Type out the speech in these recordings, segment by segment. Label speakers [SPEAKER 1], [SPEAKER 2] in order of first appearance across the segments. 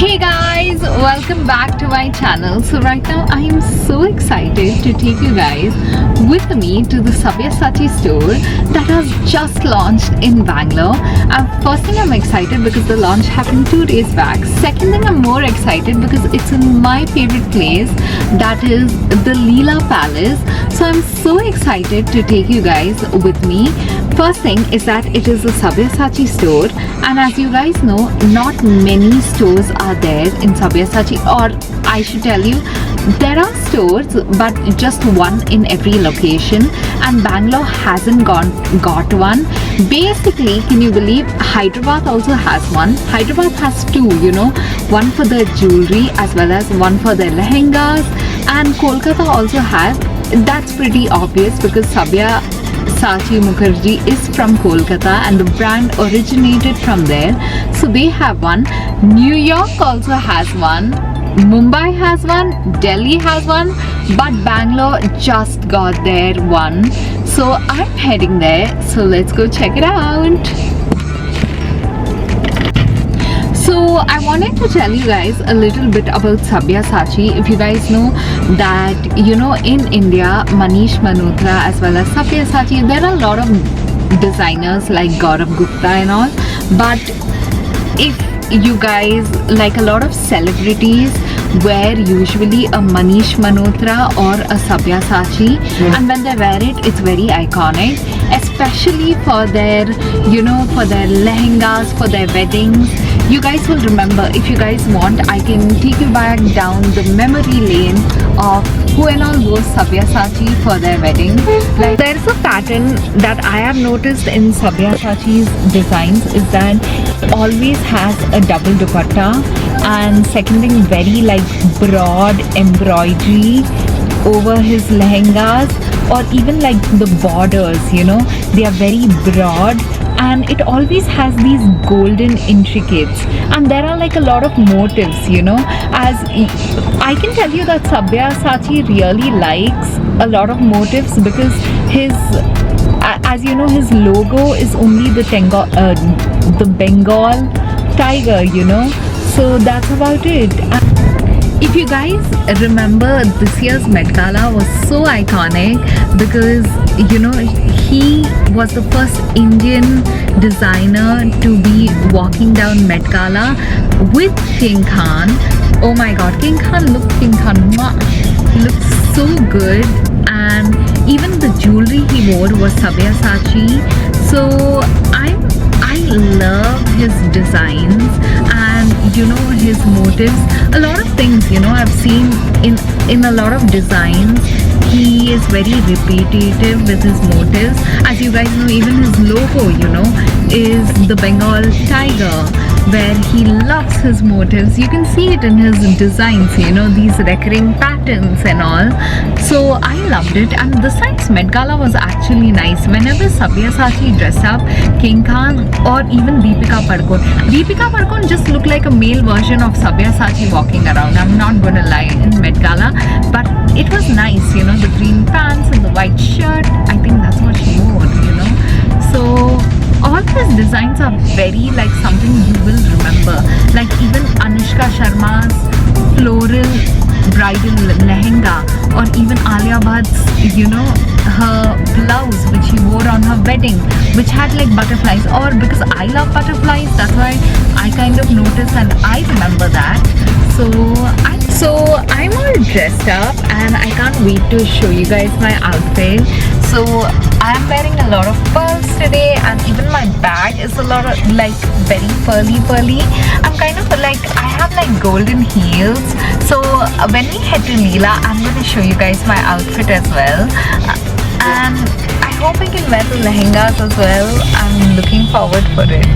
[SPEAKER 1] Hey guys, welcome back to my channel. So right now I am so excited to take you guys with me to the Sabyasachi store that has just launched in Bangalore. First thing, I'm excited because the launch happened 2 days back. Second thing, I'm more excited because it's in my favorite place, that is the Leela Palace. So I'm so excited to take you guys with me. First thing is that it is a Sabyasachi store, and as you guys know, not many stores are there in Sabyasachi, or I should tell you, there are stores but just one in every location, and Bangalore hasn't got one. Basically, can you believe Hyderabad also has one? Hyderabad has two, one for the jewelry as well as one for the lehengas, and Kolkata also has. That's pretty obvious because Sabyasachi Mukherjee is from Kolkata and the brand originated from there, so they have one. New York also has one, Mumbai has one, Delhi has one, but Bangalore just got their one. So I'm heading there, so let's go check it out. So I wanted to tell you guys a little bit about Sabyasachi. If you guys know that, in India, Manish Malhotra as well as Sabyasachi, there are a lot of designers like Gaurav Gupta and all. But if you guys, like, a lot of celebrities wear usually a Manish Malhotra or a Sabyasachi, and when they wear it, it's very iconic, especially for their, for their lehengas, for their weddings. You guys will remember. If you guys want, I can take you back down the memory lane of who and all wore Sabyasachi for their wedding. Like, there's a pattern that I have noticed in Sabyasachi's designs is that it always has a double dupatta, and second thing, very like broad embroidery over his lehengas, or even like the borders, they are very broad, and it always has these golden intricates, and there are like a lot of motifs, as I can tell you that Sabyasachi really likes a lot of motifs because his, as you know, his logo is only the Bengal tiger, so that's about it. If you guys remember, this year's Met Gala was so iconic because, he was the first Indian designer to be walking down Met Gala with King Khan. Oh my god, King Khan looked so good, and even the jewelry he wore was Sabyasachi. So I love his designs and his motives. A lot of things I've seen in a lot of designs. He is very repetitive with his motives. As you guys know, even his logo is the Bengal tiger, where he loves his motives. You can see it in his designs, these recurring patterns and all. So I loved it, and this time's Met Gala was actually nice. Whenever Sabyasachi dressed up, King Khan or even Deepika Padukone just looked like a male version of Sabyasachi walking around. I'm not gonna lie, in Met Gala, but it was nice, the green pants and the white shirt. I think that's what she wore, So all his designs are very like something you will remember. Like even Anushka Sharma's floral bridal lehenga, or even Alia Bhatt's, her blouse which she wore on her wedding, which had like butterflies. Or because I love butterflies, that's why I kind of noticed and I remember that. So I'm all dressed up and I can't wait to show you guys my outfit. So I'm wearing a lot of pearls today, and even my bag is a lot of like very pearly. I'm kind of like, I have like golden heels. So when we head to Leela, I'm going to show you guys my outfit as well, and I hope I can wear the lehengas as well. I'm looking forward for it.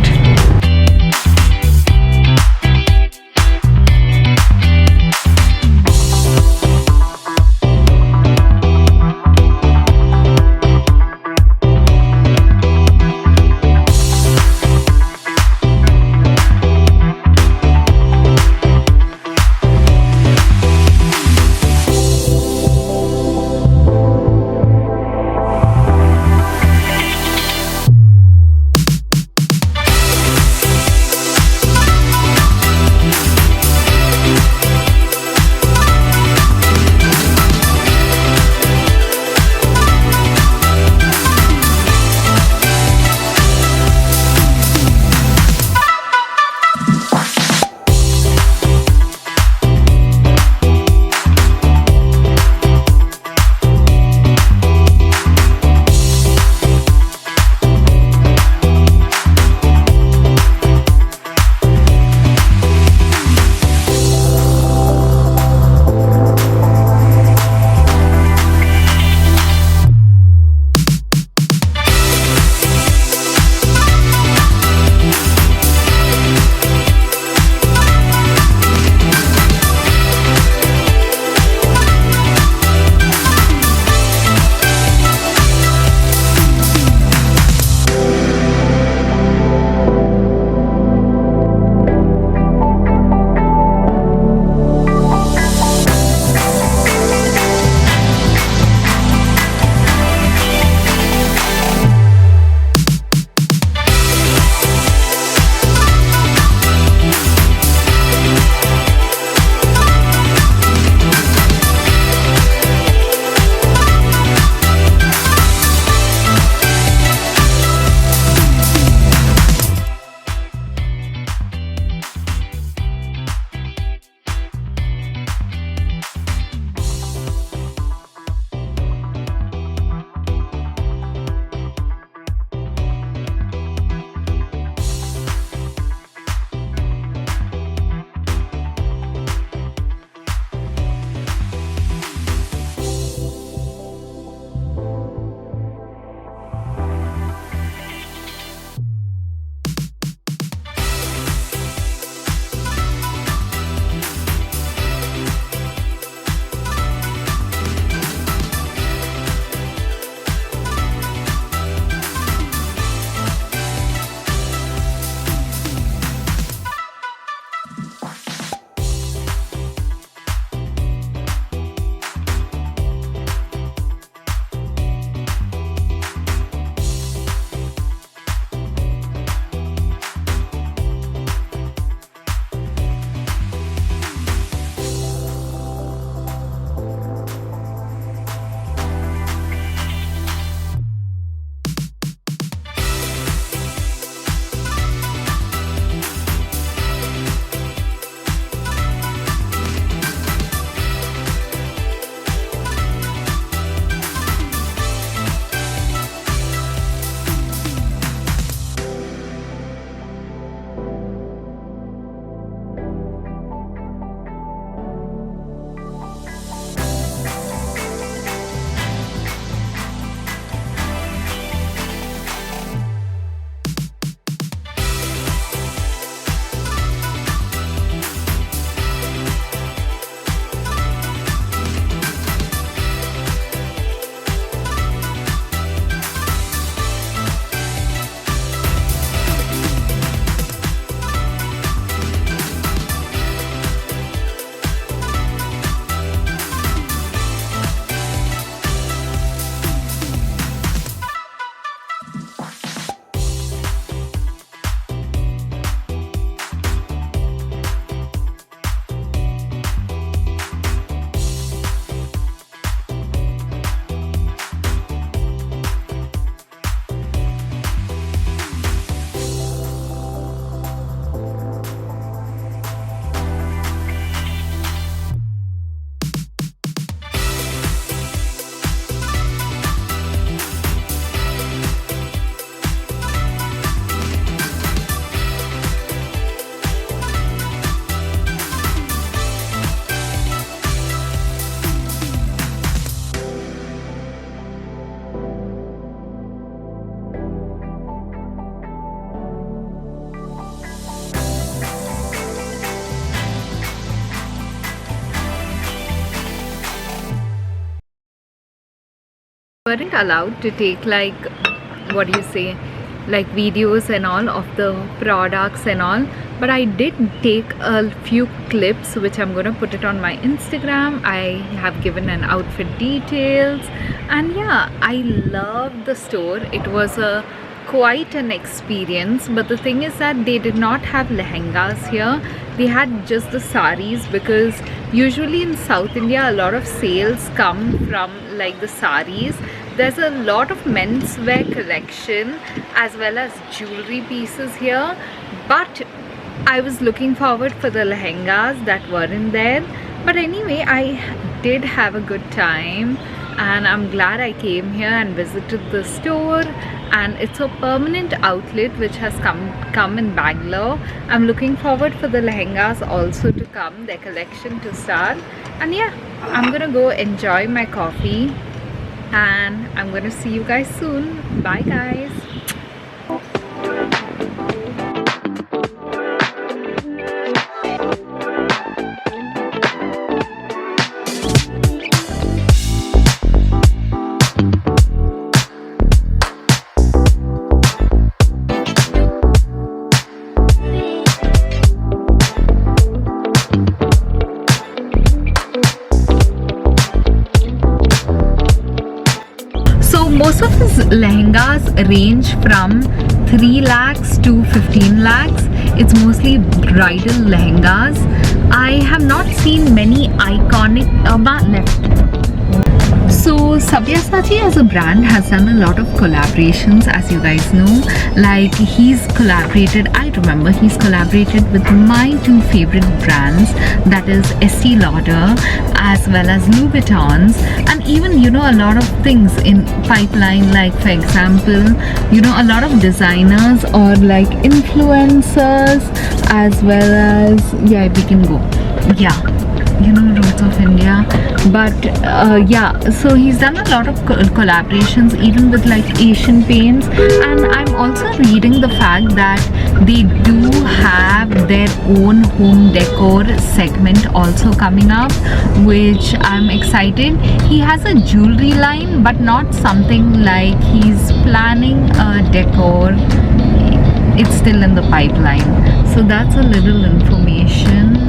[SPEAKER 1] weren't allowed to take like, what do you say, like videos and all of the products and all, but I did take a few clips which I'm gonna put it on my Instagram. I have given an outfit details, and yeah, I love the store. It was a quite an experience, but the thing is that they did not have lehengas here. They had just the saris, because usually in South India a lot of sales come from like the saris. There's a lot of menswear collection as well as jewelry pieces here, but I was looking forward for the lehengas that weren't there. But anyway, I did have a good time, and I'm glad I came here and visited the store. And it's a permanent outlet which has come in Bangalore. I'm looking forward for the lehengas also to come, their collection to start. And yeah, I'm gonna go enjoy my coffee, and I'm gonna see you guys soon. Bye guys. Most of his lehengas range from 3 lakhs to 15 lakhs. It's mostly bridal lehengas. I have not seen many iconic So Sabyasachi as a brand has done a lot of collaborations, as you guys know. Like he's collaborated with my two favorite brands, that is Estee Lauder as well as Louis Vuittons, and even a lot of things in pipeline, like for example a lot of designers or like influencers, as well as we can go Roots of India. But yeah, so he's done a lot of collaborations even with like Asian paints. And I'm also reading the fact that they do have their own home decor segment also coming up, which I'm excited. He has a jewelry line, but not something like he's planning a decor. It's still in the pipeline. So that's a little information.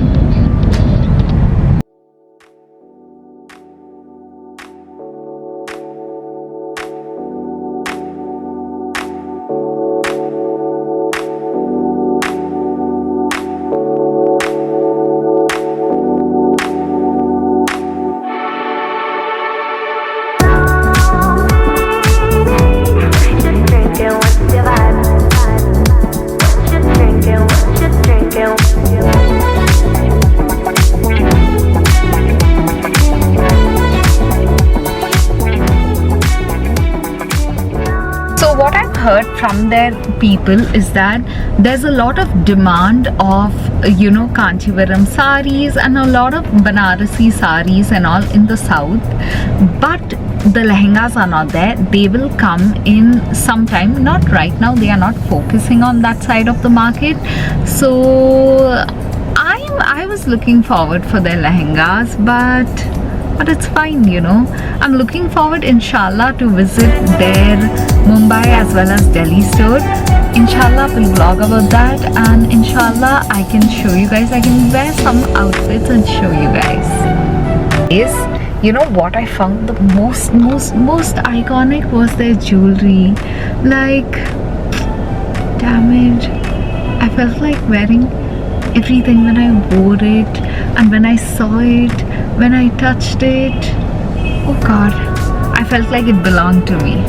[SPEAKER 1] Heard from their people is that there's a lot of demand of Kanchivaram saris and a lot of Banarasi saris and all in the south, but the lehengas are not there. They will come in sometime, not right now. They are not focusing on that side of the market. So I was looking forward for their lehengas, but it's fine, I'm looking forward, inshallah, to visit their Mumbai as well as Delhi store. Inshallah, we'll vlog about that, and inshallah, I can show you guys. I can wear some outfits and show you guys. What I found the most iconic was their jewelry. Like, damn it, I felt like wearing everything when I wore it, and when I saw it, when I touched it, oh god, I felt like it belonged to me.